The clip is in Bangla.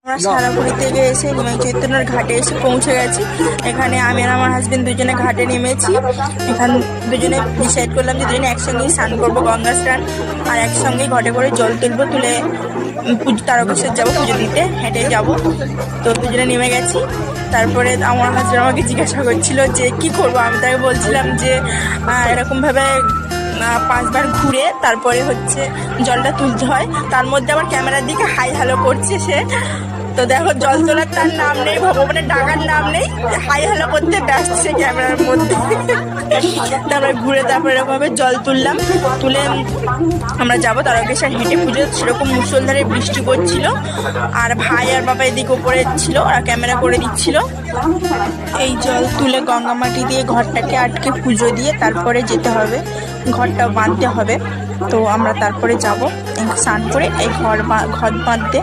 আমরা সারাপুরি থেকে এসে নিমাই চৈতন্যর ঘাটে এসে পৌঁছে গেছি। এখানে আমি আর আমার হাজবেন্ড দুজনে ঘাটে নেমেছি। এখানে দুজনে ডিসাইড করলাম যে দুজনে একসঙ্গেই স্নান করবো, গঙ্গা স্নান, আর একসঙ্গেই ঘটে করে জল তুলবো, তুলে তারকেশ্বর যাবো পুজো দিতে, হেঁটে যাব। তো দুজনে নেমে গেছি। তারপরে আমার হাজবেন্ড আমাকে জিজ্ঞাসা করছিল যে কি করবো। আমি তাকে বলছিলাম যে এরকমভাবে 5 বার ঘুরে তারপরে হচ্ছে জলটা তুলতে হয়। তার মধ্যে আবার ক্যামেরার দিকে হাই হ্যালো করছে সে। তো দেখো, জল তোলার তার নাম নেই, ভগবানের ডাকার নাম নেই, হাই হ্যালো করতে ব্যস্ত সে ক্যামেরার মধ্যে। তারপরে ঘুরে তারপরে এরকমভাবে জল তুললাম, তুলে আমরা যাবো তারকেশ্বর হেঁটে পুজো। সেরকম মুষলধারে বৃষ্টি পড়ছিল, আর ভাই আর বাবা এদিকে ওপরে ছিল, ওরা ক্যামেরা করে দিচ্ছিল। এই জল তুলে গঙ্গা মাটি দিয়ে ঘরটাকে আটকে পুজো দিয়ে তারপরে যেতে হবে, ঘরটা বাঁধতে হবে। তো আমরা তারপরে যাব স্নান করে এই ঘর বাঁধতে।